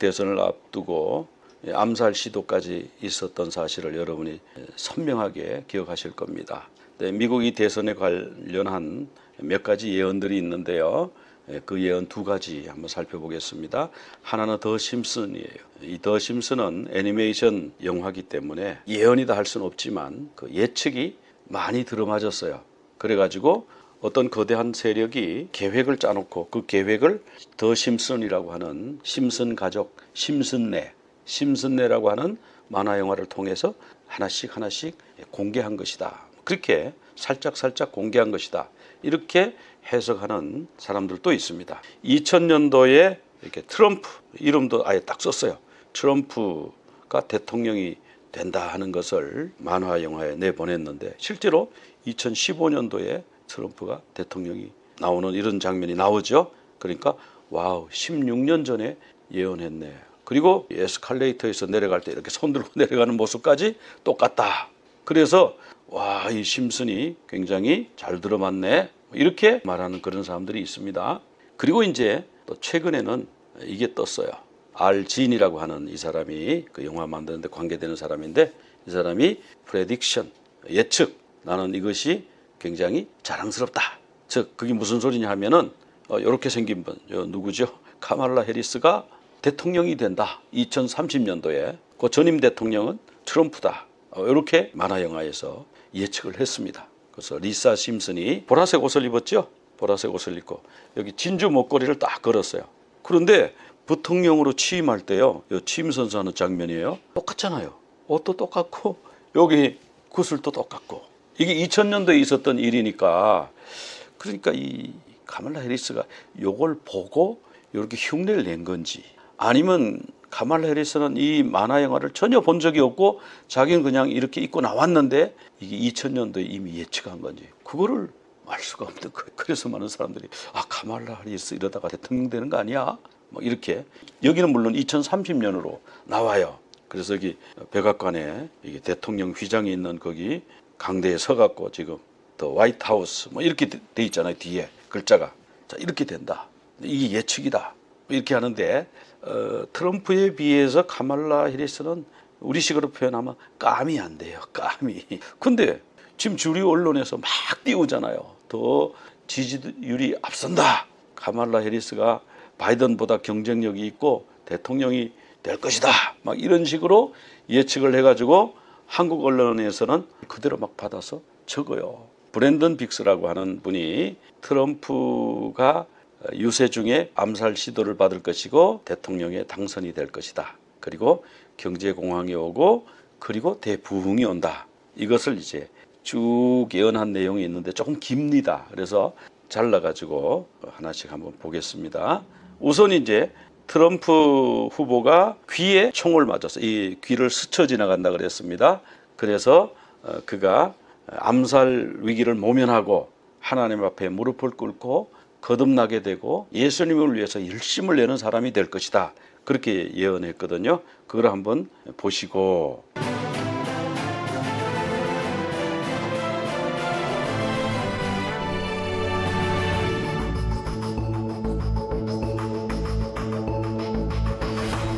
대선을 앞두고 암살 시도까지 있었던 사실을 여러분이 선명하게 기억하실 겁니다. 미국이 대선에 관련한 몇 가지 예언들이 있는데요. 그 예언 두 가지 한번 살펴보겠습니다. 하나는 더 심슨이에요. 이 더 심슨은 애니메이션 영화이기 때문에 예언이다 할 수는 없지만 그 예측이 많이 들어맞았어요. 그래가지고 어떤 거대한 세력이 계획을 짜놓고 그 계획을 더 심슨이라고 하는 심슨 가족, 심슨네라고 하는 만화 영화를 통해서 하나씩 공개한 것이다. 그렇게 살짝 공개한 것이다. 이렇게 해석하는 사람들도 있습니다. 2000년도에 이렇게 트럼프 이름도 아예 딱 썼어요. 트럼프가 대통령이 된다 하는 것을 만화 영화에 내보냈는데 실제로 2015년도에 트럼프가 대통령이 나오는 이런 장면이 나오죠. 그러니까 와우, 16년 전에 예언했네. 그리고 에스컬레이터에서 내려갈 때 이렇게 손 들고 내려가는 모습까지 똑같다. 그래서 와, 이 심슨이 굉장히 잘 들어맞네. 이렇게 말하는 그런 사람들이 있습니다. 그리고 이제 또 최근에는 이게 떴어요. 알 진이라고 하는 이 사람이 그 영화 만드는데 관계되는 사람인데 이 사람이 프레딕션, 예측, 나는 이것이 굉장히 자랑스럽다. 즉 그게 무슨 소리냐 하면은 이렇게 생긴 분 누구죠? 카말라 해리스가 대통령이 된다. 2030년도에 그 전임 대통령은 트럼프다. 이렇게 만화 영화에서 예측을 했습니다. 그래서 리사 심슨이 보라색 옷을 입었죠. 보라색 옷을 입고 여기 진주 목걸이를 딱 걸었어요. 그런데 부통령으로 취임할 때요, 취임 선서하는 장면이에요. 똑같잖아요. 옷도 똑같고 여기 구슬도 똑같고 이게 2000년도에 있었던 일이니까 그러니까 이 카말라 해리스가 이걸 보고 이렇게 흉내를 낸 건지 아니면 카말라 해리스는 이 만화 영화를 전혀 본 적이 없고 자기는 그냥 이렇게 입고 나왔는데 이게 2000년도에 이미 예측한 건지 그거를 알 수가 없는 거예요. 그래서 많은 사람들이 카말라 해리스 이러다가 대통령 되는 거 아니야? 뭐 이렇게 여기는 물론 2030년으로 나와요. 그래서 여기 백악관에 이게 대통령 휘장이 있는 거기 강대에 서갖고 지금 더 화이트 하우스 뭐 이렇게 돼 있잖아요. 뒤에 글자가 자 이렇게 된다. 이게 예측이다. 이렇게 하는데 트럼프에 비해서 카말라 해리스는 우리식으로 표현하면 까미 안 돼요. 까미. 근데 지금 주류 언론에서 막 띄우잖아요. 더 지지율이 앞선다. 카말라 해리스가 바이든보다 경쟁력이 있고 대통령이 될 것이다. 막 이런 식으로 예측을 해가지고 한국 언론에서는 그대로 막 받아서 적어요. 브랜든 빅스라고 하는 분이 트럼프가 유세 중에 암살 시도를 받을 것이고 대통령에 당선이 될 것이다. 그리고 경제공황이 오고 그리고 대부흥이 온다. 이것을 이제 쭉 예언한 내용이 있는데 조금 깁니다. 그래서 잘라가지고 하나씩 한번 보겠습니다. 우선 이제 트럼프 후보가 귀에 총을 맞았어. 이 귀를 스쳐 지나간다 그랬습니다. 그래서 그가 암살 위기를 모면하고 하나님 앞에 무릎을 꿇고 거듭나게 되고 예수님을 위해서 열심을 내는 사람이 될 것이다. 그렇게 예언했거든요. 그걸 한번 보시고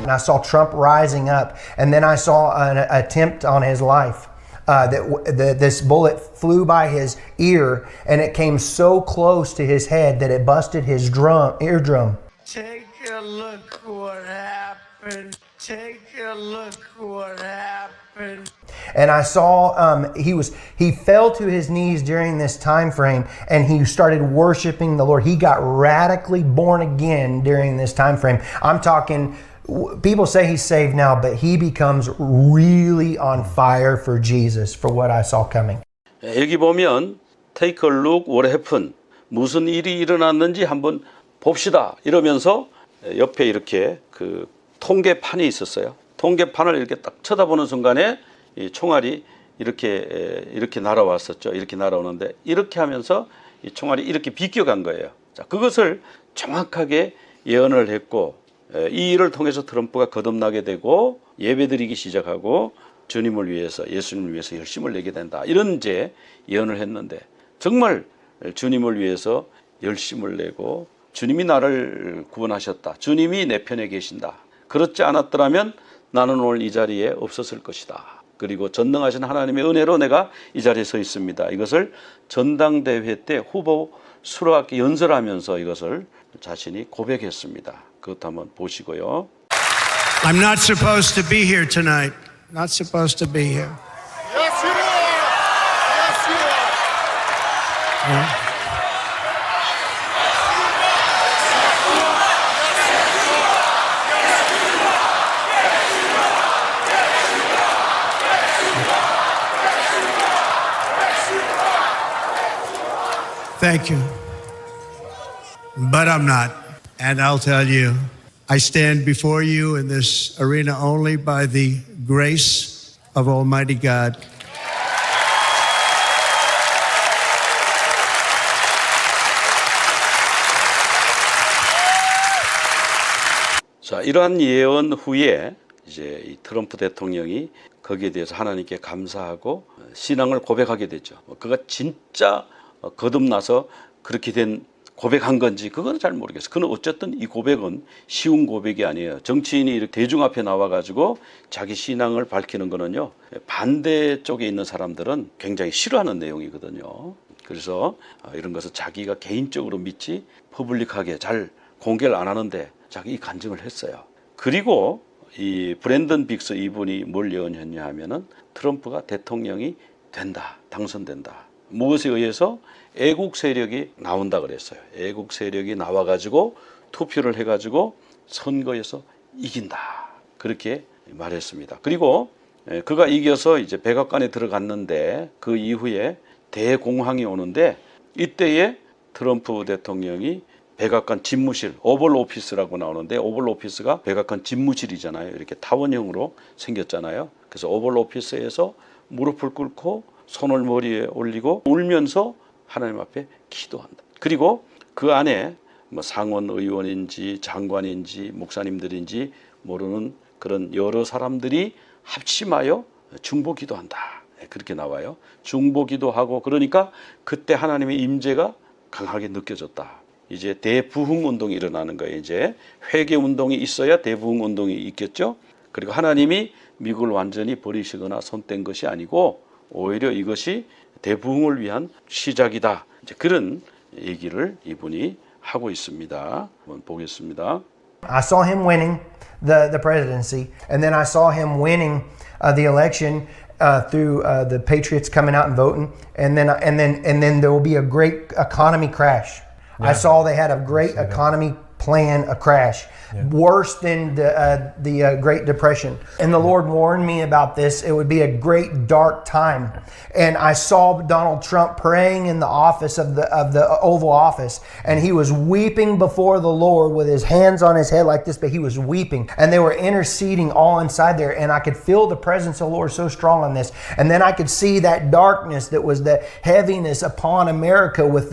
And I saw Trump rising up, and then I saw an attempt on his life. This bullet flew by his ear, and it came so close to his head that it busted his eardrum. Take a look what happened. Take a look what happened. And I saw he fell to his knees during this time frame, and he started worshiping the Lord. He got radically born again during this time frame. I'm talking. People say he's saved now, but he becomes really on fire for Jesus, for what I saw coming. 여기 보면 take a look what happened. 무슨 일이 일어났는지 한번 봅시다. 이러면서 옆에 이렇게 그 통계판이 있었어요. 통계판을 이렇게 딱 쳐다보는 순간에 이 총알이 이렇게 날아왔었죠. 이렇게 날아오는데 이렇게 하면서 이 총알이 이렇게 비껴간 거예요. 자, 그것을 정확하게 예언을 했고 이 일을 통해서 트럼프가 거듭나게 되고 예배드리기 시작하고 주님을 위해서 예수님을 위해서 열심을 내게 된다. 이런 이제 예언을 했는데 정말 주님을 위해서 열심을 내고 주님이 나를 구원하셨다. 주님이 내 편에 계신다. 그렇지 않았더라면 나는 오늘 이 자리에 없었을 것이다. 그리고 전능하신 하나님의 은혜로 내가 이 자리에 서 있습니다. 이것을 전당대회 때 후보 수락기 연설하면서 이것을 자신이 고백했습니다. 그것도 한번 보시고요. I'm not supposed to be here tonight. Not supposed to be here. Yes, you are. Yes, you are. Thank you. But I'm not. And I'll tell you, I stand before you in this arena only by the grace of Almighty God. 자, 이러한 예언 후에 이제 이 트럼프 대통령이 거기에 대해서 하나님께 감사하고 신앙을 고백하게 되죠. 그가 진짜 거듭나서 그렇게 된 고백한 건지 그건 잘 모르겠어요. 그는 어쨌든 이 고백은 쉬운 고백이 아니에요. 정치인이 이렇게 대중 앞에 나와가지고 자기 신앙을 밝히는 거는요, 반대 쪽에 있는 사람들은 굉장히 싫어하는 내용이거든요. 그래서 이런 것을 자기가 개인적으로 믿지 퍼블릭하게 잘 공개를 안 하는데 자기 간증을 했어요. 그리고 이 브랜든 빅스 이분이 뭘 예언했냐 하면은 트럼프가 대통령이 된다, 당선된다. 무엇에 의해서? 애국 세력이 나온다 그랬어요. 애국 세력이 나와가지고 투표를 해가지고 선거에서 이긴다. 그렇게 말했습니다. 그리고 그가 이겨서 이제 백악관에 들어갔는데 그 이후에 대공황이 오는데 이때에 트럼프 대통령이 백악관 집무실, 오벌 오피스라고 나오는데 오벌 오피스가 백악관 집무실이잖아요. 이렇게 타원형으로 생겼잖아요. 그래서 오벌 오피스에서 무릎을 꿇고 손을 머리에 올리고 울면서 하나님 앞에 기도한다. 그리고 그 안에 뭐 상원 의원인지 장관인지 목사님들인지 모르는 그런 여러 사람들이 합심하여 중보 기도한다. 그렇게 나와요. 중보 기도하고 그러니까 그때 하나님의 임재가 강하게 느껴졌다. 이제 대부흥 운동이 일어나는 거예요. 이제 회개 운동이 있어야 대부흥 운동이 있겠죠. 그리고 하나님이 미국을 완전히 버리시거나 손뗀 것이 아니고 오히려 이것이 대부흥을 위한 시작이다. 이제 그런 얘기를 이분이 하고 있습니다. 한번 보겠습니다. I saw him winning the presidency, and then I saw him winning the election through the Patriots coming out and voting, and then there will be a great economy crash. I saw they had a great economy plan, a crash, worse than the Great Depression. And the Lord warned me about this. It would be a great dark time. And I saw Donald Trump praying in the office of the Oval Office, and he was weeping before the Lord with his hands on his head like this, but he was weeping. And they were interceding all inside there, and I could feel the presence of the Lord so strong on this. And then I could see that darkness that was the heaviness upon America with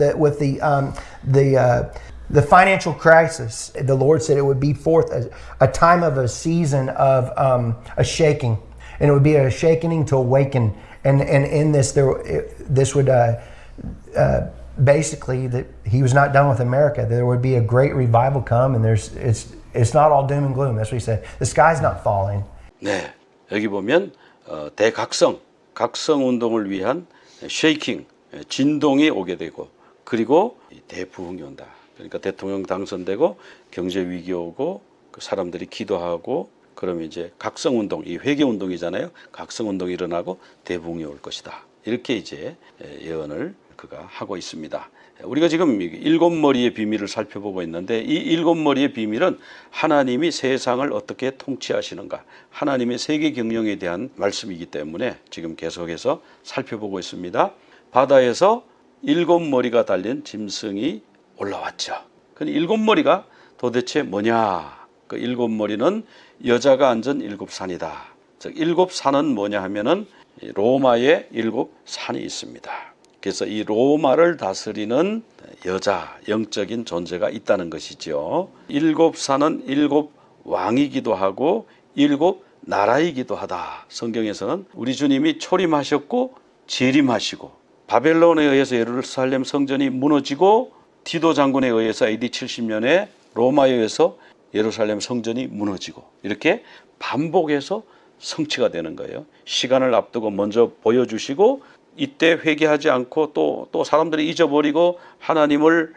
the financial crisis. The Lord said it would be forth a time of a season of a shaking, and it would be a shaking to awaken. And in this, this would basically that He was not done with America. There would be a great revival come, and it's not all doom and gloom. That's what He said. The sky's not falling. 네, 여기 보면 대각성, 각성 운동을 위한 쉐이킹, 진동이 오게 되고 그리고 대부흥이 온다. 그러니까 대통령 당선되고 경제 위기 오고 그 사람들이 기도하고 그러면 이제 각성 운동, 이 회개 운동이잖아요. 각성 운동이 일어나고 대부흥이 올 것이다. 이렇게 이제 예언을 그가 하고 있습니다. 우리가 지금 일곱 머리의 비밀을 살펴보고 있는데 이 일곱 머리의 비밀은 하나님이 세상을 어떻게 통치하시는가, 하나님의 세계 경영에 대한 말씀이기 때문에 지금 계속해서 살펴보고 있습니다. 바다에서 일곱 머리가 달린 짐승이 올라왔죠. 그 일곱 머리가 도대체 뭐냐? 그 일곱 머리는 여자가 앉은 일곱 산이다. 즉 일곱 산은 뭐냐 하면은 로마의 일곱 산이 있습니다. 그래서 이 로마를 다스리는 여자, 영적인 존재가 있다는 것이죠. 일곱 산은 일곱 왕이기도 하고 일곱 나라이기도 하다. 성경에서는 우리 주님이 초림하셨고 재림하시고 바벨론에 의해서 예루살렘 성전이 무너지고 디도 장군에 의해서 AD 70년에 로마에 의해서 예루살렘 성전이 무너지고 이렇게 반복해서 성취가 되는 거예요. 시간을 앞두고 먼저 보여주시고 이때 회개하지 않고 또 사람들이 잊어버리고 하나님을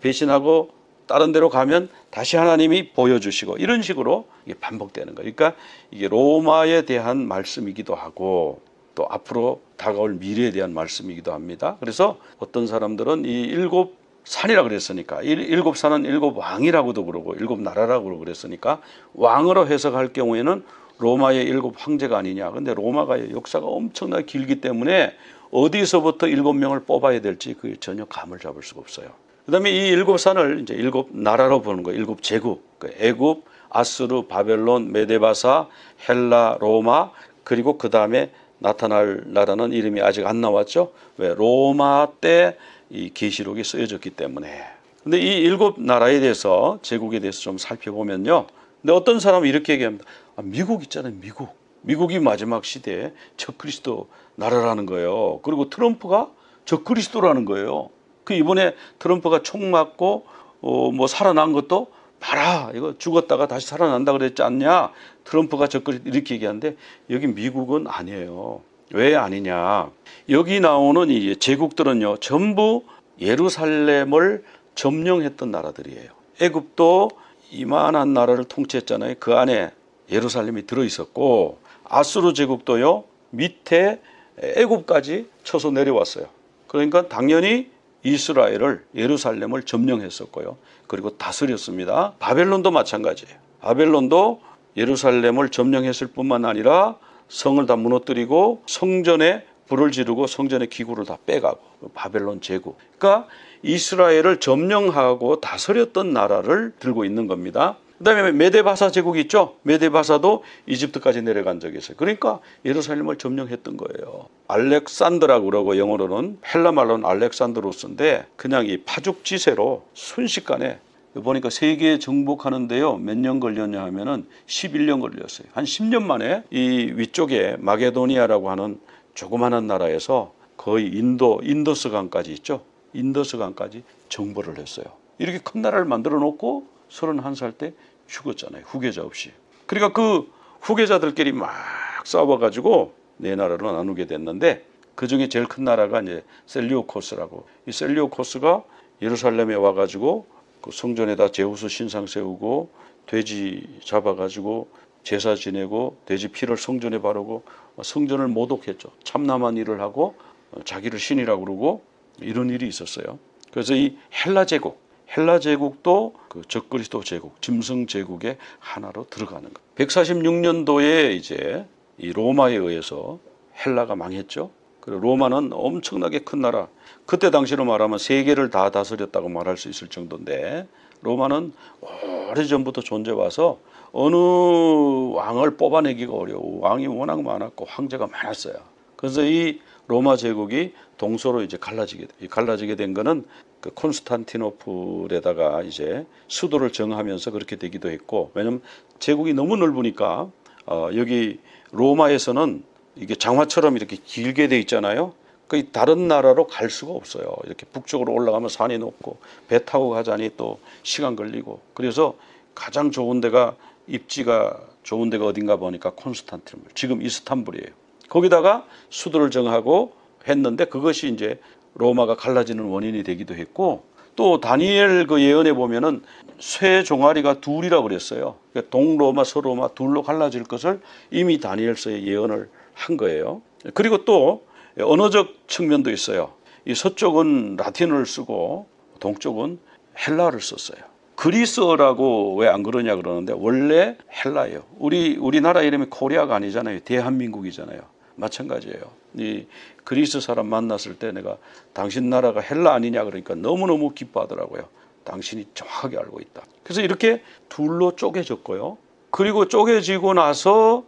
배신하고 다른 데로 가면 다시 하나님이 보여주시고 이런 식으로 이게 반복되는 거예요. 그러니까 이게 로마에 대한 말씀이기도 하고 또 앞으로 다가올 미래에 대한 말씀이기도 합니다. 그래서 어떤 사람들은 이 일곱 산이라 그랬으니까 일곱 산은 일곱 왕이라고도 그러고 일곱 나라라고 그랬으니까 왕으로 해석할 경우에는 로마의 일곱 황제가 아니냐. 근데 로마가 역사가 엄청나게 길기 때문에 어디서부터 일곱 명을 뽑아야 될지 그 전혀 감을 잡을 수가 없어요. 그다음에 이 일곱 산을 이제 일곱 나라로 보는 거예요. 일곱 제국. 애굽, 아수르, 바벨론, 메데바사, 헬라, 로마 그리고 그 다음에 나타날 나라는 이름이 아직 안 나왔죠. 왜? 로마 때 이 계시록이 쓰여졌기 때문에. 근데 이 일곱 나라에 대해서 제국에 대해서 좀 살펴보면요. 근데 어떤 사람은 이렇게 얘기합니다. 미국 있잖아요. 미국이 마지막 시대에 적그리스도 나라라는 거예요. 그리고 트럼프가 적그리스도라는 거예요. 그 이번에 트럼프가 총 맞고 뭐 살아난 것도 봐라 이거 죽었다가 다시 살아난다 그랬지 않냐. 트럼프가 적그리스도 이렇게 얘기하는데 여기 미국은 아니에요. 왜 아니냐. 여기 나오는 이 제국들은요 전부 예루살렘을 점령했던 나라들이에요. 애굽도 이만한 나라를 통치했잖아요. 그 안에 예루살렘이 들어있었고 아수르 제국도요 밑에 애굽까지 쳐서 내려왔어요. 그러니까 당연히 이스라엘을 예루살렘을 점령했었고요. 그리고 다스렸습니다. 바벨론도 마찬가지예요. 바벨론도 예루살렘을 점령했을 뿐만 아니라 성을 다 무너뜨리고 성전에 불을 지르고 성전의 기구를 다 빼가고 바벨론 제국. 그러니까 이스라엘을 점령하고 다스렸던 나라를 들고 있는 겁니다. 그다음에 메데바사 제국이 있죠. 메데바사도 이집트까지 내려간 적이 있어요. 그러니까 예루살렘을 점령했던 거예요. 알렉산드라고 그러고 영어로는 헬라 말로는 알렉산드로스인데 그냥 이 파죽지세로 순식간에 보니까 세계 정복하는데요 몇 년 걸렸냐 하면은 11년 걸렸어요. 한 10년 만에 이 위쪽에 마게도니아라고 하는 조그마한 나라에서 거의 인더스강까지 있죠. 인더스강까지 정벌을 했어요. 이렇게 큰 나라를 만들어 놓고 31살 때 죽었잖아요. 후계자 없이. 그러니까 그 후계자들끼리 막 싸워가지고 네 나라로 나누게 됐는데 그 중에 제일 큰 나라가 이제 셀리오코스라고. 이 셀리오코스가 예루살렘에 와가지고 그 성전에다 제우스 신상 세우고 돼지 잡아가지고 제사 지내고 돼지 피를 성전에 바르고 성전을 모독했죠. 참남한 일을 하고 자기를 신이라고 그러고 이런 일이 있었어요. 그래서 이 헬라 제국도 그 적그리스도 제국, 짐승 제국의 하나로 들어가는 거. 146년도에 이제 이 로마에 의해서 헬라가 망했죠. 그리고 로마는 엄청나게 큰 나라. 그때 당시로 말하면 세계를 다 다스렸다고 말할 수 있을 정도인데 로마는 오래전부터 존재와서 어느 왕을 뽑아내기가 어려워. 왕이 워낙 많았고 황제가 많았어요. 그래서 이 로마 제국이 동서로 이제 갈라지게 된 거는 그 콘스탄티노플에다가 이제 수도를 정하면서 그렇게 되기도 했고, 왜냐면 제국이 너무 넓으니까 여기 로마에서는 이게 장화처럼 이렇게 길게 돼 있잖아요. 그 다른 나라로 갈 수가 없어요. 이렇게 북쪽으로 올라가면 산이 높고 배 타고 가자니 또 시간 걸리고. 그래서 가장 좋은 데가 입지가 좋은 데가 어딘가 보니까 콘스탄티노플, 지금 이스탄불이에요. 거기다가 수도를 정하고 했는데 그것이 이제 로마가 갈라지는 원인이 되기도 했고, 또 다니엘 그 예언에 보면은 쇠 종아리가 둘이라고 그랬어요. 그러니까 동로마 서로마 둘로 갈라질 것을 이미 다니엘서에 예언을 한 거예요. 그리고 또 언어적 측면도 있어요. 이 서쪽은 라틴어를 쓰고 동쪽은 헬라어를 썼어요. 그리스어라고 왜 안 그러냐 그러는데 원래 헬라예요. 우리나라 이름이 코리아가 아니잖아요. 대한민국이잖아요. 마찬가지예요. 이 그리스 사람 만났을 때 내가 당신 나라가 헬라 아니냐 그러니까 너무너무 기뻐하더라고요. 당신이 정확하게 알고 있다. 그래서 이렇게 둘로 쪼개졌고요. 그리고 쪼개지고 나서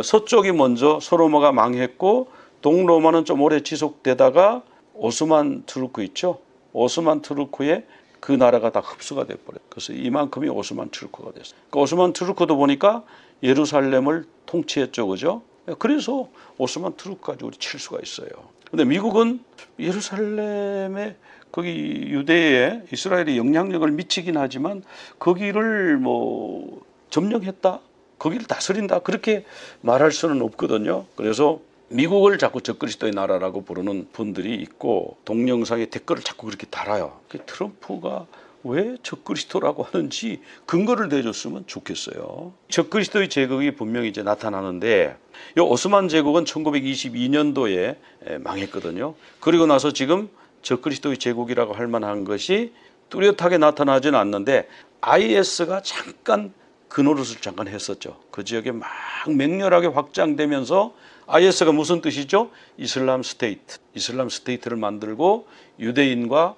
서쪽이 먼저 소로마가 망했고 동로마는 좀 오래 지속되다가 오스만 투르크 있죠. 오스만 투르크에 그 나라가 다 흡수가 돼버려요. 그래서 이만큼이 오스만 투르크가 됐어요. 그 오스만 투르크도 보니까 예루살렘을 통치했죠. 그죠? 그래서 오스만 투르크까지 우리 칠 수가 있어요. 근데 미국은 예루살렘에 거기 유대에 이스라엘이 영향력을 미치긴 하지만 거기를 뭐 점령했다, 거기를 다스린다 그렇게 말할 수는 없거든요. 그래서 미국을 자꾸 적그리스도의 나라라고 부르는 분들이 있고 동영상에 댓글을 자꾸 그렇게 달아요. 트럼프가 왜 적그리스도라고 하는지 근거를 대줬으면 좋겠어요. 적그리스도의 제국이 분명히 이제 나타나는데 이 오스만 제국은 1922년도에 망했거든요. 그리고 나서 지금 적그리스도의 제국이라고 할 만한 것이 뚜렷하게 나타나지는 않는데 IS가 잠깐 그 노릇을 잠깐 했었죠. 그 지역에 막 맹렬하게 확장되면서 IS가 무슨 뜻이죠? 이슬람 스테이트. 이슬람 스테이트를 만들고 유대인과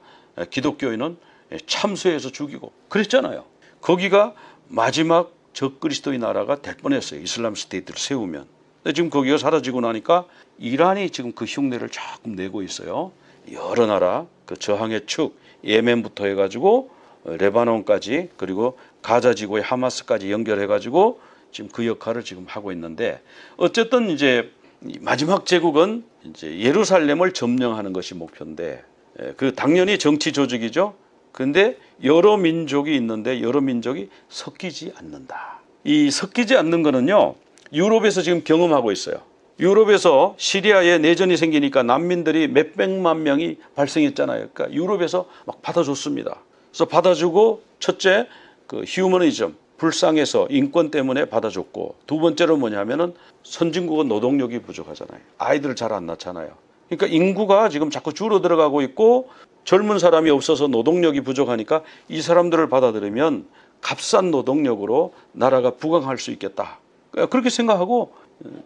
기독교인은 참수해서 죽이고 그랬잖아요. 거기가 마지막 적그리스도의 나라가 될 뻔했어요. 이슬람 스테이트를 세우면. 근데 지금 거기가 사라지고 나니까 이란이 지금 그 흉내를 조금 내고 있어요. 여러 나라 그 저항의 축 예멘부터 해가지고 레바논까지 그리고 가자 지구의 하마스까지 연결해가지고 지금 그 역할을 지금 하고 있는데 어쨌든 이제 마지막 제국은 이제 예루살렘을 점령하는 것이 목표인데 그 당연히 정치 조직이죠. 근데 여러 민족이 있는데 여러 민족이 섞이지 않는다. 이 섞이지 않는 거는요. 유럽에서 지금 경험하고 있어요. 유럽에서 시리아에 내전이 생기니까 난민들이 몇백만 명이 발생했잖아요. 그러니까 유럽에서 막 받아줬습니다. 그래서 받아주고 첫째 그 휴머니즘 불쌍해서 인권 때문에 받아줬고 두 번째로 뭐냐면은 선진국은 노동력이 부족하잖아요. 아이들을 잘 안 낳잖아요. 그러니까 인구가 지금 자꾸 줄어들어가고 있고 젊은 사람이 없어서 노동력이 부족하니까 이 사람들을 받아들이면 값싼 노동력으로 나라가 부강할 수 있겠다. 그렇게 생각하고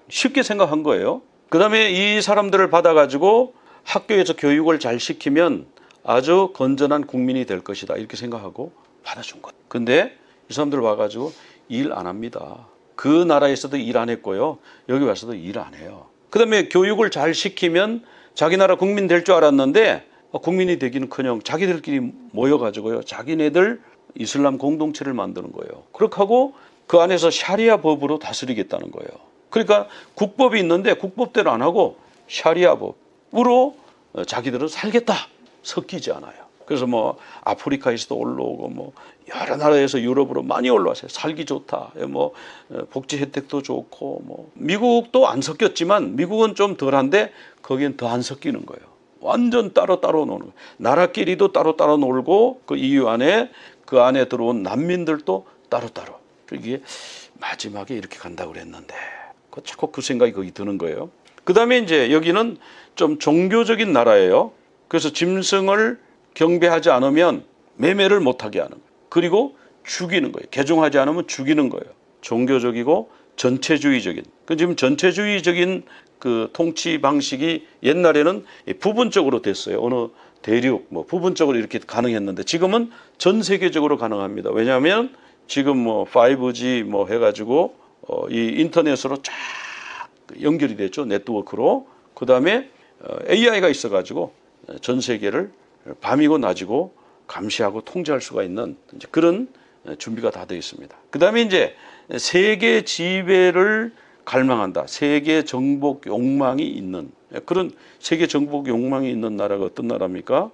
쉽게 생각한 거예요. 그 다음에 이 사람들을 받아가지고 학교에서 교육을 잘 시키면 아주 건전한 국민이 될 것이다. 이렇게 생각하고 받아준 거예요. 근데 이 사람들 와가지고 일 안 합니다. 그 나라에서도 일 안 했고요. 여기 와서도 일 안 해요. 그 다음에 교육을 잘 시키면 자기 나라 국민 될 줄 알았는데 국민이 되기는커녕 자기들끼리 모여가지고요. 자기네들 이슬람 공동체를 만드는 거예요. 그렇게 하고 그 안에서 샤리아 법으로 다스리겠다는 거예요. 그러니까 국법이 있는데 국법대로 안 하고 샤리아 법으로 자기들은 살겠다. 섞이지 않아요. 그래서 뭐 아프리카에서도 올라오고 뭐 여러 나라에서 유럽으로 많이 올라왔어요. 살기 좋다. 뭐 복지 혜택도 좋고 뭐 미국도 안 섞였지만 미국은 좀 덜한데 거기는 더 안 섞이는 거예요. 완전 따로따로 노는 거예요. 나라끼리도 따로따로 놀고 그 EU 안에 그 안에 들어온 난민들도 따로따로. 이게 마지막에 이렇게 간다고 그랬는데 자꾸 그 생각이 거기 드는 거예요. 그 다음에 이제 여기는 좀 종교적인 나라예요. 그래서 짐승을 경배하지 않으면 매매를 못하게 하는 거예요. 그리고 죽이는 거예요. 개종하지 않으면 죽이는 거예요. 종교적이고 전체주의적인. 지금 전체주의적인 그 통치 방식이 옛날에는 부분적으로 됐어요. 어느 대륙 뭐 부분적으로 이렇게 가능했는데 지금은 전 세계적으로 가능합니다. 왜냐하면 지금 뭐 5G 뭐 해가지고 이 인터넷으로 쫙 연결이 됐죠. 네트워크로. 그 다음에 AI가 있어가지고 전 세계를 밤이고 낮이고 감시하고 통제할 수가 있는 이제 그런 준비가 다 되어 있습니다. 그 다음에 이제 세계 지배를 갈망한다. 세계 정복 욕망이 있는 그런 세계 정복 욕망이 있는 나라가 어떤 나라입니까?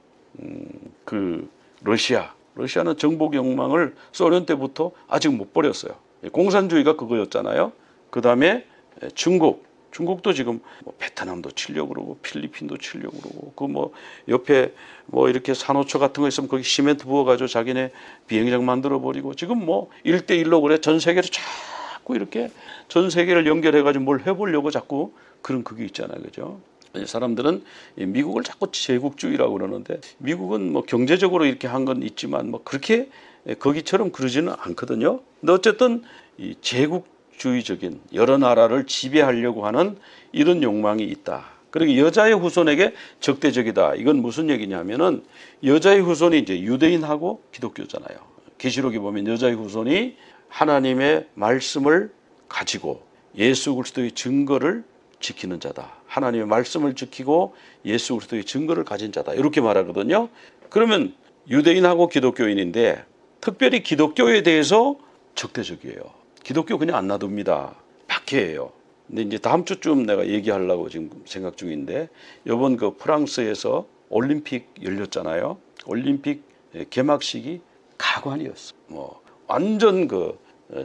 그 러시아. 러시아는 정복 욕망을 소련 때부터 아직 못 버렸어요. 공산주의가 그거였잖아요. 그 다음에 중국. 중국도 지금 뭐 베트남도 치려고 그러고 필리핀도 치려고 그러고 그 뭐 옆에 뭐 이렇게 산호초 같은 거 있으면 거기 시멘트 부어가지고 자기네 비행장 만들어 버리고 지금 뭐 1대1로 그래 전 세계를 자꾸 이렇게 전 세계를 연결해가지고 뭘 해보려고 자꾸 그런 그게 있잖아요, 그죠? 사람들은 미국을 자꾸 제국주의라고 그러는데 미국은 뭐 경제적으로 이렇게 한 건 있지만 뭐 그렇게 거기처럼 그러지는 않거든요. 근데 어쨌든 이 제국주의적인 여러 나라를 지배하려고 하는 이런 욕망이 있다. 그리고 여자의 후손에게 적대적이다. 이건 무슨 얘기냐면은 여자의 후손이 이제 유대인하고 기독교잖아요. 계시록에 보면 여자의 후손이 하나님의 말씀을 가지고 예수 그리스도의 증거를 지키는 자다. 하나님의 말씀을 지키고 예수 그리스도의 증거를 가진 자다. 이렇게 말하거든요. 그러면 유대인하고 기독교인인데 특별히 기독교에 대해서 적대적이에요. 기독교 그냥 안 놔둡니다. 박해해요. 근데 이제 다음 주쯤 내가 얘기하려고 지금 생각 중인데, 이번 그 프랑스에서 올림픽 열렸잖아요. 올림픽 개막식이 가관이었어. 뭐 완전 그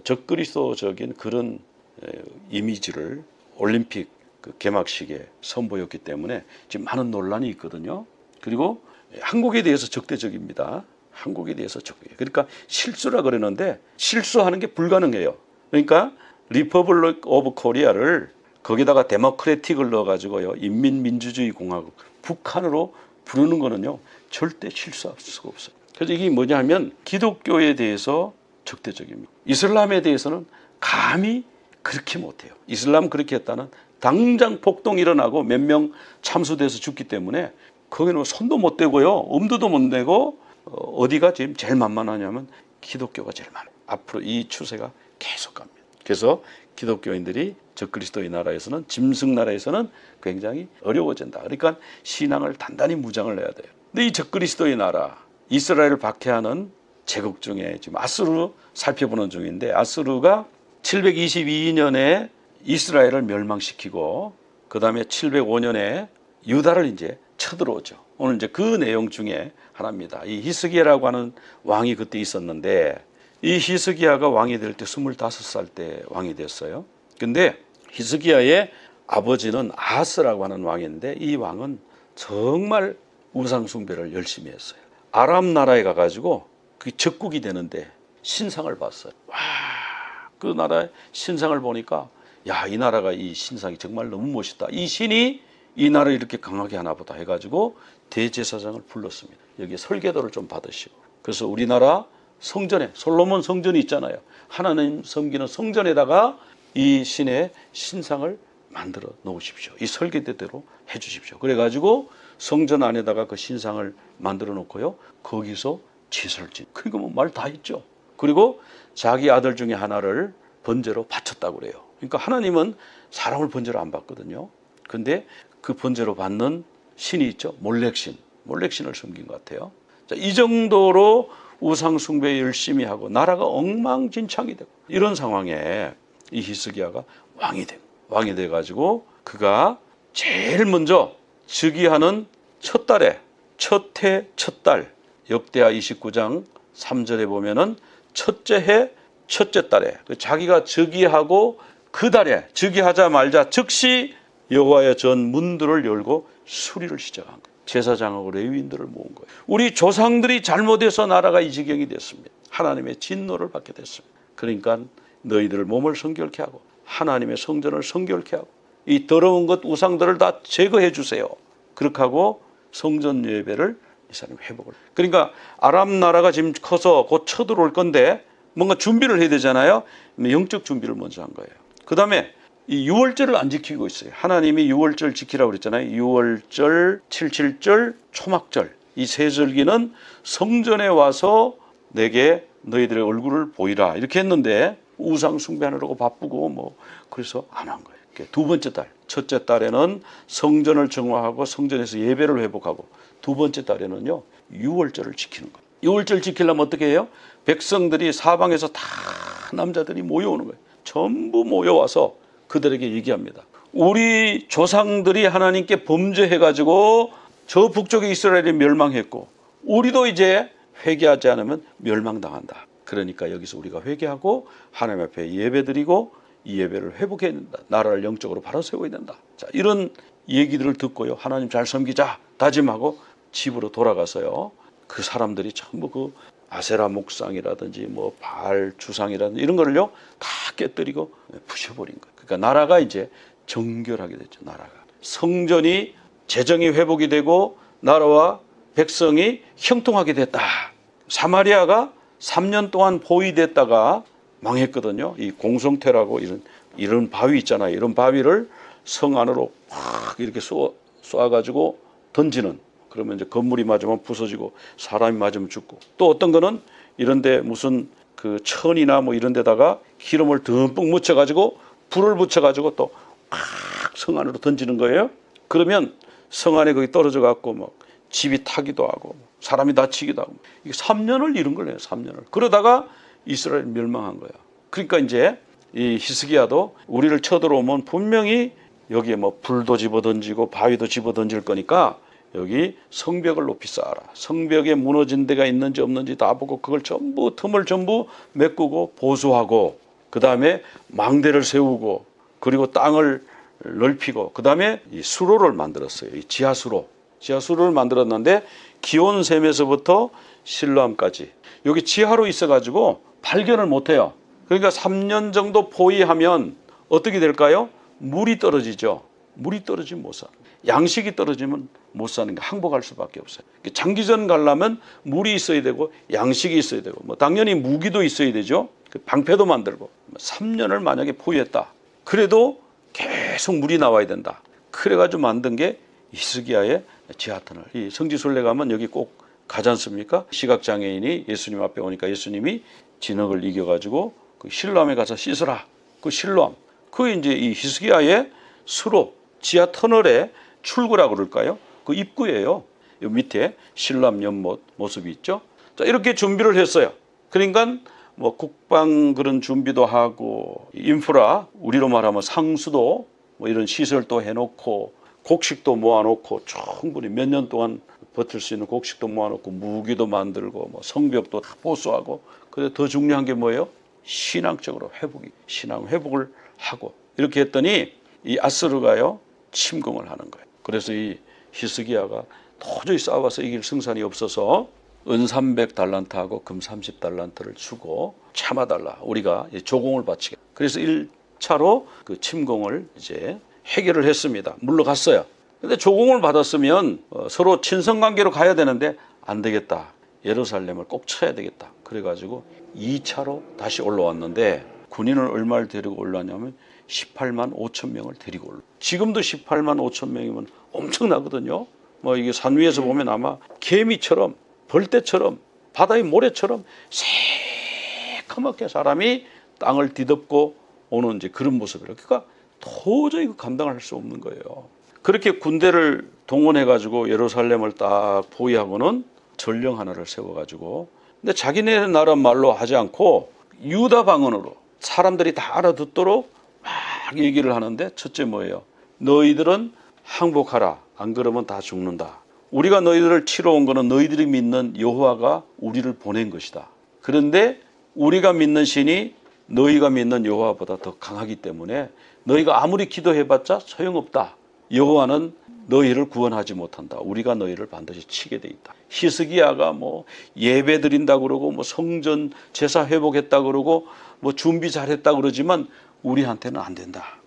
적그리스도적인 그런 이미지를 올림픽 그 개막식에 선보였기 때문에 지금 많은 논란이 있거든요. 그리고 한국에 대해서 적대적입니다. 한국에 대해서 적대. 그러니까 실수라 그러는데 실수하는 게 불가능해요. 그러니까 리퍼블릭 오브 코리아를 거기다가 데모크래틱을 넣어가지고요, 인민민주주의 공화국 북한으로 부르는 거는요 절대 실수할 수가 없어요. 그래서 이게 뭐냐 하면 기독교에 대해서 적대적입니다. 이슬람에 대해서는 감히 그렇게 못해요. 이슬람 그렇게 했다는 당장 폭동이 일어나고 몇 명 참수돼서 죽기 때문에 거기는 손도 못 대고요, 엄두도 못 내고, 어디가 지금 제일 만만하냐면 기독교가 제일 많아요. 앞으로 이 추세가 계속 갑니다. 그래서 기독교인들이 적그리스도의 나라에서는, 짐승 나라에서는 굉장히 어려워진다. 그러니까 신앙을 단단히 무장을 해야 돼요. 근데 이 적그리스도의 나라, 이스라엘을 박해하는 제국 중에 지금 아수르 살펴보는 중인데, 아수르가 722년에 이스라엘을 멸망시키고 그 다음에 705년에 유다를 이제 쳐들어오죠. 오늘 이제 그 내용 중에 하나입니다. 이 히스기야라고 하는 왕이 그때 있었는데, 이 히스기야가 왕이 될 때 25살 때 왕이 됐어요. 근데 히스기야의 아버지는 아하스라고 하는 왕인데, 이 왕은 정말 우상 숭배를 열심히 했어요. 아람 나라에 가가지고 그 적국이 되는데 신상을 봤어요. 와, 그 나라의 신상을 보니까, 야, 이 나라가 이 신상이 정말 너무 멋있다. 이 신이 이 나라를 이렇게 강하게 하나 보다 해가지고 대제사장을 불렀습니다. 여기 설계도를 좀 받으시고. 그래서 우리나라 성전에, 솔로몬 성전이 있잖아요. 하나님 섬기는 성전에다가 이 신의 신상을 만들어 놓으십시오. 이 설계대로 해 주십시오. 그래가지고 성전 안에다가 그 신상을 만들어 놓고요, 거기서 제사를 지내. 그러니까 뭐 말 다 했죠. 그리고 자기 아들 중에 하나를 번제로 바쳤다고 그래요. 그러니까 하나님은 사람을 번제로 안 받거든요. 근데 그 번제로 받는 신이 있죠. 몰렉신. 몰렉신을 섬긴 것 같아요. 자, 이 정도로 우상 숭배 열심히 하고 나라가 엉망진창이 되고, 이런 상황에 이 히스기야가 왕이 돼 가지고 그가 제일 먼저 즉위하는 첫 달에, 첫 해 첫 달, 역대하 29장 3절에 보면은 첫째 해 첫째 달에, 자기가 즉위하고 그 달에 즉위하자마자 즉시 여호와의 전 문들을 열고 수리를 시작한 거예요. 제사장하고 레위인들을 모은 거예요. 우리 조상들이 잘못해서 나라가 이 지경이 됐습니다. 하나님의 진노를 받게 됐습니다. 그러니까 너희들 몸을 성결케 하고 하나님의 성전을 성결케 하고 이 더러운 것 우상들을 다 제거해 주세요. 그렇게 하고 성전 예배를 이 사람이 회복을. 그러니까 아람 나라가 지금 커서 곧 쳐들어올 건데 뭔가 준비를 해야 되잖아요. 영적 준비를 먼저 한 거예요. 그 다음에 이 유월절을 안 지키고 있어요. 하나님이 유월절 지키라고 그랬잖아요. 유월절, 칠칠절, 초막절, 이 세 절기는 성전에 와서 내게 너희들의 얼굴을 보이라 이렇게 했는데 우상 숭배하느라고 바쁘고 뭐 그래서 안 한 거예요. 두 번째 달, 첫째 달에는 성전을 정화하고 성전에서 예배를 회복하고, 두 번째 달에는요 유월절을 지키는 거예요. 유월절 지키려면 어떻게 해요? 백성들이 사방에서 다 남자들이 모여오는 거예요. 전부 모여와서 그들에게 얘기합니다. 우리 조상들이 하나님께 범죄해가지고 저 북쪽의 이스라엘이 멸망했고 우리도 이제 회개하지 않으면 멸망당한다. 그러니까 여기서 우리가 회개하고 하나님 앞에 예배드리고 이 예배를 회복해야 된다. 나라를 영적으로 바로 세워야 된다. 자, 이런 얘기들을 듣고요, 하나님 잘 섬기자 다짐하고 집으로 돌아가서요, 그 사람들이 전부 그 아세라 목상이라든지 뭐 바알 주상이라든지 이런 거를요 다 깨뜨리고 부셔버린 거예요. 그러니까 나라가 이제 정결하게 됐죠. 나라가 성전이 재정이 회복이 되고 나라와 백성이 형통하게 됐다. 사마리아가 3년 동안 포위됐다가 망했거든요. 이 공성태라고 이런 바위 있잖아요. 이런 바위를 성 안으로 막 이렇게 쏘아가지고 던지는. 그러면 이제 건물이 맞으면 부서지고 사람이 맞으면 죽고, 또 어떤 거는 이런데 무슨 그 천이나 뭐 이런 데다가 기름을 듬뿍 묻혀가지고 불을 붙여가지고 또 막 성 안으로 던지는 거예요. 그러면 성 안에 거기 떨어져 갖고 막 집이 타기도 하고 사람이 다치기도 하고, 이게 3년을 이룬 거예요. 3년을. 그러다가 이스라엘 멸망한 거야. 그러니까 이제 이 히스기야도 우리를 쳐들어오면 분명히 여기에 뭐 불도 집어던지고 바위도 집어던질 거니까 여기 성벽을 높이 쌓아라. 성벽에 무너진 데가 있는지 없는지 다 보고 그걸 전부 틈을 전부 메꾸고 보수하고 그 다음에 망대를 세우고 그리고 땅을 넓히고 그 다음에 이 수로를 만들었어요. 이 지하수로를 만들었는데 기온샘에서부터 실로암까지 여기 지하로 있어가지고 발견을 못해요. 그러니까 3년 정도 포위하면 어떻게 될까요? 물이 떨어지죠. 물이 떨어지면 못 사는 거예요. 양식이 떨어지면 못 사는 게 항복할 수밖에 없어요. 장기전 가려면 물이 있어야 되고 양식이 있어야 되고 뭐 당연히 무기도 있어야 되죠. 방패도 만들고 3년을 만약에 포위했다. 그래도 계속 물이 나와야 된다. 그래가지고 만든 게 히스기야의 지하터널. 이 성지순례 가면 여기 꼭 가지 않습니까? 시각장애인이 예수님 앞에 오니까 예수님이 진흙을 이겨가지고 그 실로암에 가서 씻으라. 그 실로암. 그 이제 이 히스기야의 수로 지하 터널의 출구라고 그럴까요? 그 입구예요. 이 밑에 실로암 연못 모습이 있죠. 자, 이렇게 준비를 했어요. 그러니까 뭐 국방 그런 준비도 하고 인프라 우리로 말하면 상수도 뭐 이런 시설도 해놓고 곡식도 모아놓고 충분히 몇 년 동안 버틸 수 있는 곡식도 모아놓고 무기도 만들고 뭐 성벽도 다 보수하고 그런데 더 중요한 게 뭐예요? 신앙적으로 신앙 회복을 하고 이렇게 했더니 이 아스르가요 침공을 하는 거예요. 그래서 이 히스기야가 도저히 싸워서 이길 승산이 없어서 은 300달란트하고 금 30달란트를 주고 참아달라. 우리가 조공을 바치게. 그래서 1차로 그 침공을 이제 해결을 했습니다. 물러갔어요. 근데 조공을 받았으면 서로 친선관계로 가야 되는데 안 되겠다. 예루살렘을 꼭 쳐야 되겠다. 그래가지고 2차로 다시 올라왔는데 군인을 얼마를 데리고 올라왔냐면 18만 5천 명을 데리고 올라. 지금도 18만 5천 명이면 엄청나거든요. 뭐 이게 산 위에서 보면 아마 개미처럼 벌떼처럼 바다의 모래처럼 새카맣게 사람이 땅을 뒤덮고 오는 이제 그런 모습이에요. 그러니까 도저히 감당할 수 없는 거예요. 그렇게 군대를 동원해가지고 예루살렘을 딱 포위하고는 전령 하나를 세워가지고 근데 자기네 나라 말로 하지 않고 유다 방언으로 사람들이 다 알아듣도록 막 얘기를 하는데 첫째 뭐예요? 너희들은 항복하라. 안 그러면 다 죽는다. 우리가 너희들을 치러 온 거는 너희들이 믿는 여호와가 우리를 보낸 것이다. 그런데 우리가 믿는 신이 너희가 믿는 여호와보다 더 강하기 때문에 너희가 아무리 기도해봤자 소용없다. 여호와는 너희를 구원하지 못한다. 우리가 너희를 반드시 치게 돼 있다. 히스기야가 뭐 예배 드린다 그러고 뭐 성전 제사 회복했다 그러고 뭐 준비 잘했다 그러지만 우리한테는 안 된다.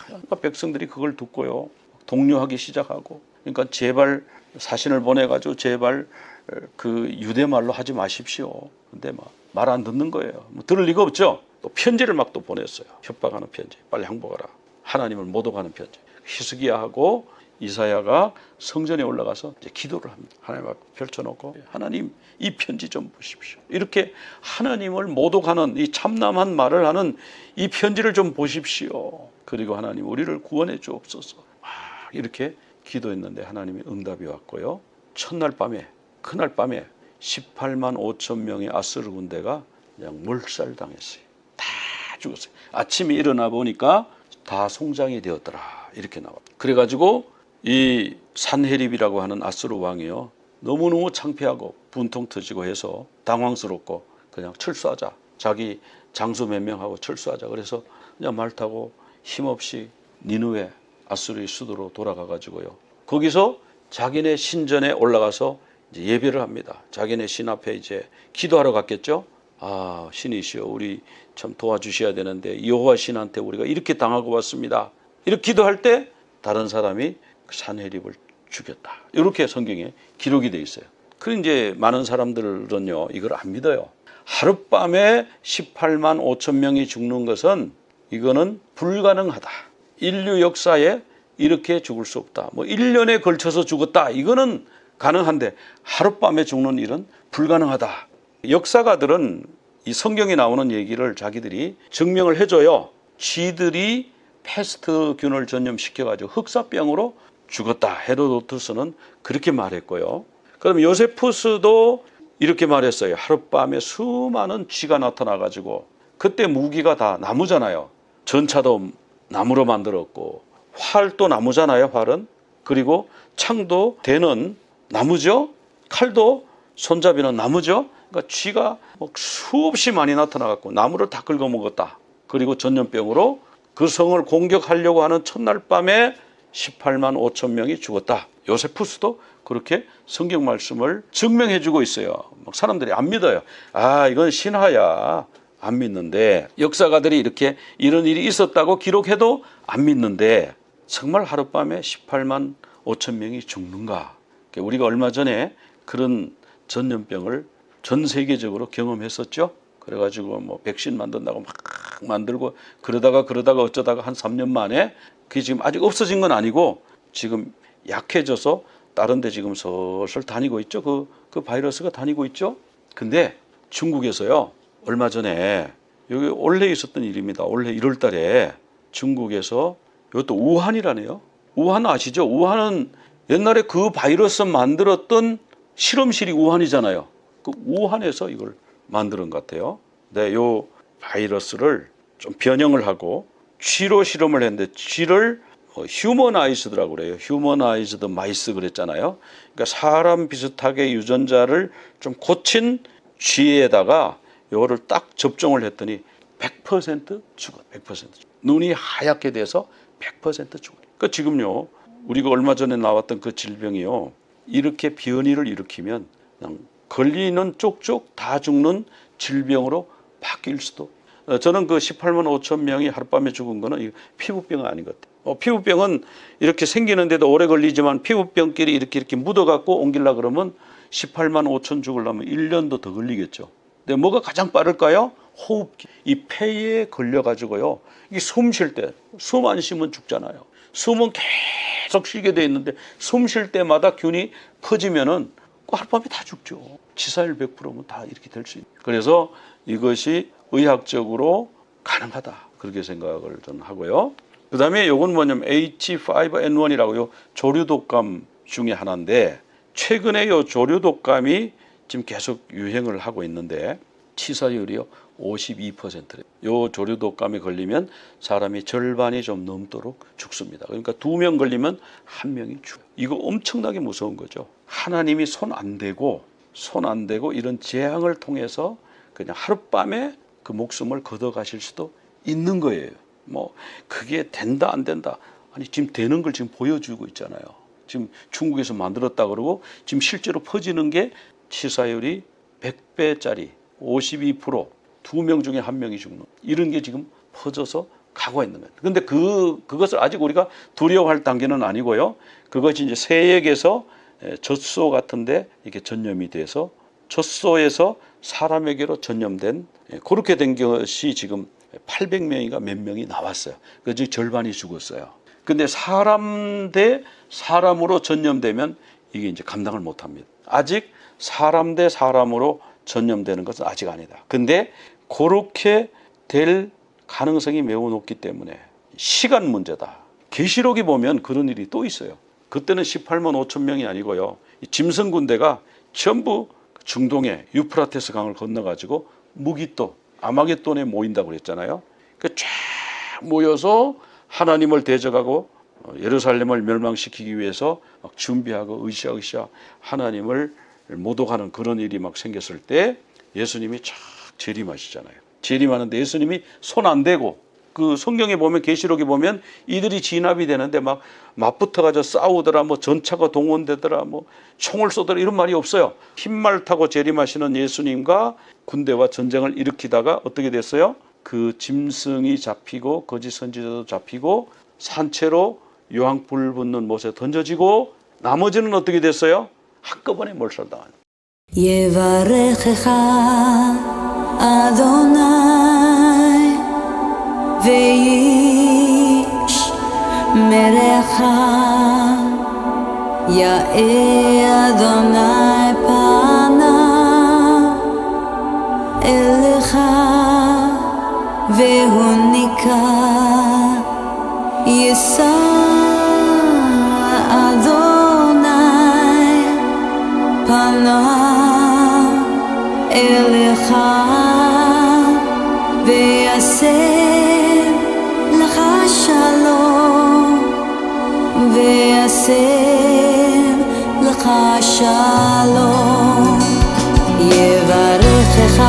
그러니까 백성들이 그걸 듣고요. 동요하기 시작하고 그러니까 제발 사신을 보내가지고 제발 그 유대 말로 하지 마십시오. 근데 막 말 안 듣는 거예요. 뭐 들을 리가 없죠. 또 편지를 막 또 보냈어요. 협박하는 편지. 빨리 항복하라. 하나님을 모독하는 편지. 히스기야하고 이사야가 성전에 올라가서 이제 기도를 합니다. 하나님 앞에 펼쳐놓고 하나님 이 편지 좀 보십시오. 이렇게 하나님을 모독하는 이 참남한 말을 하는 이 편지를 좀 보십시오. 그리고 하나님 우리를 구원해 주옵소서. 이렇게 기도했는데 하나님의 응답이 왔고요. 첫날 밤에 그날 밤에 18만 5천 명의 아스르 군대가 그냥 몰살당했어요. 다 죽었어요. 아침에 일어나 보니까 다 송장이 되었더라. 이렇게 나와. 그래가지고 이 산헤립이라고 하는 아스르 왕이요. 너무너무 창피하고 분통 터지고 해서 당황스럽고 그냥 철수하자. 자기 장수 몇 명하고 철수하자. 그래서 그냥 말 타고 힘없이 니느웨 아수르의 수도로 돌아가가지고요. 거기서 자기네 신전에 올라가서 이제 예배를 합니다. 자기네 신 앞에 이제 기도하러 갔겠죠. 아 신이시여 우리 참 도와주셔야 되는데 여호와 신한테 우리가 이렇게 당하고 왔습니다. 이렇게 기도할 때 다른 사람이 산헤립을 죽였다. 이렇게 성경에 기록이 돼 있어요. 그런데 이제 많은 사람들은요 이걸 안 믿어요. 하룻밤에 18만 5천 명이 죽는 것은 이거는 불가능하다. 인류 역사에 이렇게 죽을 수 없다. 뭐 1년에 걸쳐서 죽었다. 이거는 가능한데 하룻밤에 죽는 일은 불가능하다. 역사가들은 이 성경에 나오는 얘기를 자기들이 증명을 해줘요. 쥐들이 패스트균을 전염시켜가지고 흑사병으로 죽었다. 헤로도투스는 그렇게 말했고요. 그럼 요세푸스도 이렇게 말했어요. 하룻밤에 수많은 쥐가 나타나가지고 그때 무기가 다 나무잖아요. 전차도 나무로 만들었고 활도 나무잖아요. 활은. 그리고 창도 대는 나무죠. 칼도 손잡이는 나무죠. 그러니까 쥐가 수없이 많이 나타나갖고 나무를 다 긁어먹었다. 그리고 전염병으로 그 성을 공격하려고 하는 첫날 밤에 18만 5천 명이 죽었다. 요세푸스도 그렇게 성경 말씀을 증명해주고 있어요. 막 사람들이 안 믿어요. 아, 이건 신화야. 안 믿는데, 역사가들이 이렇게 이런 일이 있었다고 기록해도 안 믿는데 정말 하룻밤에 18만 5천 명이 죽는가. 우리가 얼마 전에 그런 전염병을 전 세계적으로 경험했었죠. 그래가지고 뭐 백신 만든다고 막 만들고 그러다가 어쩌다가 한 3년 만에 그게 지금 아직 없어진 건 아니고 지금 약해져서 다른 데 지금 슬슬 다니고 있죠. 그 바이러스가 다니고 있죠. 근데 중국에서요, 얼마 전에 여기 올해 있었던 일입니다. 올해 1월 달에 중국에서 이것도 우한이라네요. 우한 아시죠? 우한은 옛날에 그 바이러스 만들었던 실험실이 우한이잖아요. 그 우한에서 이걸 만드는 것 같아요. 네, 요 바이러스를 좀 변형을 하고 쥐로 실험을 했는데 쥐를 휴머나이즈드라고 그래요. 휴머나이즈드 마이스 그랬잖아요. 그러니까 사람 비슷하게 유전자를 좀 고친 쥐에다가 이거를 딱 접종을 했더니 100% 죽어. 100%. 눈이 하얗게 돼서 100% 죽어. 그러니까 지금요, 우리가 얼마 전에 나왔던 그 질병이요, 이렇게 변이를 일으키면 그냥 걸리는 쪽쪽 다 죽는 질병으로 바뀔 수도. 저는 그 18만 5천 명이 하룻밤에 죽은 거는 피부병은 아닌 것 같아요. 피부병은 이렇게 생기는데도 오래 걸리지만 피부병끼리 이렇게 묻어갖고 옮기려고 그러면 18만 5천 죽으려면 1년도 더 걸리겠죠. 근데 뭐가 가장 빠를까요? 호흡기. 이 폐에 걸려가지고요, 이게 숨 쉴 때, 숨 안 쉬면 죽잖아요. 숨은 계속 쉬게 돼 있는데 숨 쉴 때마다 균이 퍼지면은 하룻밤에 다 죽죠. 치사율 100%면 다 이렇게 될 수 있어요. 그래서 이것이 의학적으로 가능하다. 그렇게 생각을 저는 하고요. 그 다음에 요건 뭐냐면 H5N1이라고 요 조류독감 중에 하나인데, 최근에 요 조류독감이 지금 계속 유행을 하고 있는데 치사율이요 52%래요. 요 조류독감에 걸리면 사람이 절반이 좀 넘도록 죽습니다. 그러니까 2명 걸리면 1명이 죽어요. 이거 엄청나게 무서운 거죠. 하나님이 손 안 대고 이런 재앙을 통해서 그냥 하룻밤에 그 목숨을 걷어가실 수도 있는 거예요. 뭐 그게 된다 안 된다, 아니 지금 되는 걸 지금 보여주고 있잖아요. 지금 중국에서 만들었다 그러고 지금 실제로 퍼지는 게 치사율이 100배짜리 52%, 2명 중에 1명이 죽는 이런 게 지금 퍼져서 가고 있는 거예요. 그런데 그것을 아직 우리가 두려워할 단계는 아니고요. 그것이 이제 세액에서 젖소 같은데 이렇게 전염이 돼서 젖소에서 사람에게로 전염된, 그렇게 된 것이 지금 800명인가 몇 명이 나왔어요. 그래서 절반이 죽었어요. 근데 사람 대 사람으로 전염되면 이게 이제 감당을 못 합니다. 아직 사람 대 사람으로 전염되는 것은 아직 아니다. 근데 그렇게 될 가능성이 매우 높기 때문에 시간 문제다. 계시록에 보면 그런 일이 또 있어요. 그때는 18만 5천 명이 아니고요, 짐승 군대가 전부 중동의 유프라테스 강을 건너가지고 무기또 아마겟돈에 모인다고 그랬잖아요. 그 쫙 모여서 하나님을 대적하고 예루살렘을 멸망시키기 위해서 막 준비하고 으쌰으쌰 하나님을 모독하는 그런 일이 막 생겼을 때 예수님이 쫙 재림하시잖아요. 재림하는데 예수님이 손 안 대고, 그 성경에 보면 계시록에 보면 이들이 진압이 되는데 막 맞붙어가지고 싸우더라, 뭐 전차가 동원되더라, 뭐 총을 쏘더라, 이런 말이 없어요. 흰말 타고 재림하시는 예수님과 군대와 전쟁을 일으키다가 어떻게 됐어요? 그 짐승이 잡히고 거짓 선지자도 잡히고 산채로 유황불 붙는 못에 던져지고 나머지는 어떻게 됐어요? 한꺼번에 몰살당하는. יברכך אדוני ואיש מלך יאה אדוני פניו אליך והוניקה יישא אדוני פניו אליך וישם לך שלום יברכך